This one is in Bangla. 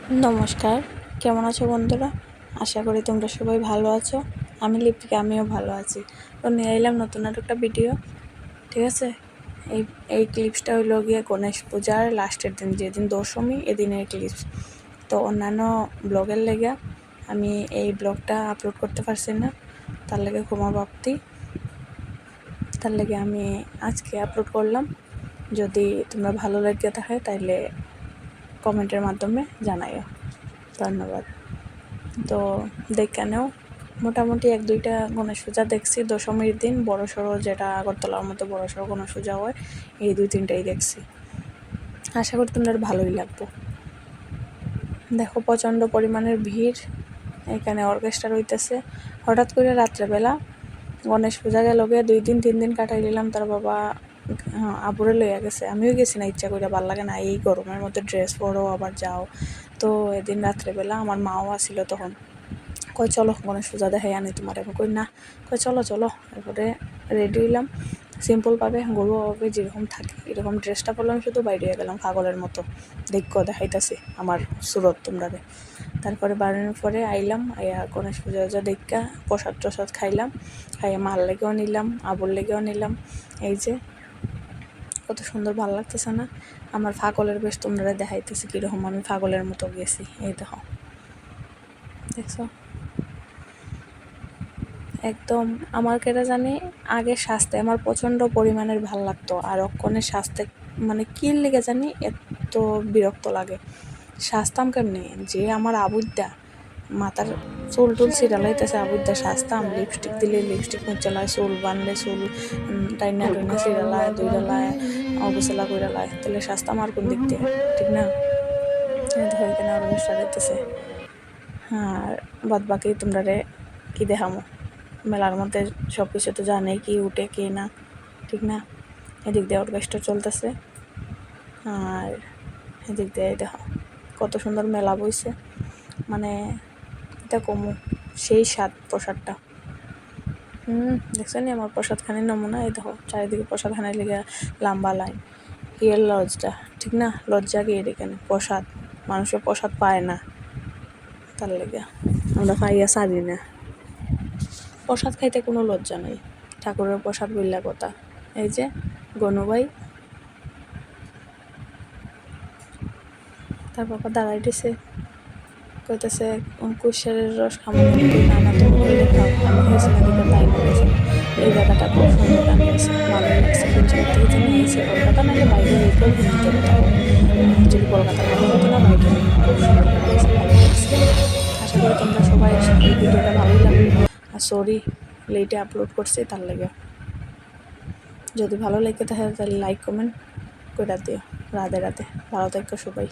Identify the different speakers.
Speaker 1: নমস্কার, কেমন আছো বন্ধুরা? আশা করি তোমরা সবাই ভালো আছো। আমি লিপিকা, আমিও ভালো আছি। তো নিয়ে এলাম নতুন আর একটা ভিডিও। ঠিক আছে, এই এই ক্লিপসটা হইল গিয়ে গণেশ পূজার লাস্টের দিন, যেদিন দশমী, এদিনের ক্লিপস। তো অন্যান্য ব্লগের লেগে আমি এই ব্লগটা আপলোড করতে পারছি না, তার লেগে ক্ষমা প্রাপ্তি। তার লেগে আমি আজকে আপলোড করলাম। যদি তোমরা ভালো লেগে থাকে তাইলে কমেন্টের মাধ্যমে জানাইও। ধন্যবাদ। তো দেখেনেও মোটামুটি এক দুইটা গণেশ পূজা দেখছি দশমীর দিন, বড়সড় যেটা আগরতলার মতো বড়সড় গণেশ পূজা হয়, এই দুই তিনটাই দেখছি। আশা করি তোমরা ভালোই লাগবো। দেখো প্রচণ্ড পরিমাণের ভিড়, এখানে অর্কেস্ট্রা রইতেছে। হঠাৎ করে রাত্রেবেলা গণেশ পূজা গেল গিয়ে 2-3 দিন কাটাই দিলাম। তার বাবা আবুরে লইয়া গেছে, আমিও গেছি না ইচ্ছা করে, ভাল লাগে না এই গরমের মধ্যে ড্রেস পরো আবার যাও। তো এদিন রাত্রেবেলা আমার মাও আসিল, তখন কই চলো গণেশ পূজা দেখাই আনি তোমার। আমি কই না, কই চলো চলো। এরপরে রেডি হইলাম সিম্পলভাবে, গরুভাবে যেরকম থাকে এরকম ড্রেসটা পরলাম, শুধু বাইরে হয়ে গেলাম পাগলের মতো। দেখো দেখাইতেছি আমার সুরত তোমরা। তারপরে বাড়ানোর পরে আইলাম, আইয়া গণেশ পূজা দেখা প্রসাদ টসাদ খাইলাম, খাইয়া মার লেগেও নিলাম, আবুর লেগেও নিলাম। এই যে কত সুন্দর ভালো লাগতেছে না? আমার পাগলের বেশ তোমরা দেখাইতেছি কীরকম আমি পাগলের মতো গেছি। এই দেখো, দেখছো একদম। আমার কেটা জানি আগে সাজতে আমার প্রচণ্ড পরিমাণের ভাল লাগতো, আর অক্ষণে সাজতে মানে কী লেগে জানি এত বিরক্ত লাগে। সাজতাম কেমনি যে আমার আবুদ্দা মাথার চুল টুল ছিঁড়ালাইতেছে, আবুদ্দা সাজতাম, লিপস্টিক দিলে লিপস্টিক মুচালায়, চুল বানলে চুল টাইনা টুইনা ছিঁড়ালায়, দইরালায়, অগোছালা কইরালায়, তাহলে সাজতাম আর কোন দিক দিয়ে? ঠিক না? দেখো এখানে আরও বেশ দিতেছে। আর বাদ বাকি তোমরা কি দেখামো, মেলার মধ্যে সব কিছু তো জানেই কি উঠে কি না, ঠিক না? এদিক দিয়ে অর্কেস্ট্রা চলতেছে, আর এদিক দিয়ে দেখো কত সুন্দর মেলা বইছে। মানে এটা কমু সেই স্বাদ প্রসাদটা। দেখছো নি আমার প্রসাদখানির নমুনা? এই দেখো চারিদিকে প্রসাদখানির লেগে লম্বা লাইন। এর লজ্জা, ঠিক না? লজ্জা কি এখানে? প্রসাদ, মানুষের প্রসাদ পায় না, তার লেগে আমরা পাইয়া সারি না। প্রসাদ খাইতে কোনো লজ্জা নেই, ঠাকুরের প্রসাদ বললা কথা। এই যে গনুভাই তার বাবা দাঁড়াইতেছে, কইতেছে কুশের রস খামো নানা, তুমি খেলে খাও, আমি খাইছি না দিকে তাই না গেছে। এই জায়গাটা খুব সুন্দর গান গাইছে, ভালোই লাগছে। কোন জায়গার থেকে জানি আইসে, কলকাতা নাহলে বাইরে এরপর হিন্দিতে কথা বলে। যদি কলকাতার মধ্যে হতো না বাইরে, খুব সুন্দর গান গাইছে, ভালো লাগছে। আশা করি তোমরা সবাই এই ভিডিওটা ভালোই লাগবে। আর সরি লেটে আপলোড করছি তার লাগে। যদি ভালো লেগে থাকে তাহলে লাইক কমেন্ট করে দিও। রাধে রাধে, ভালো থাকো সবাই।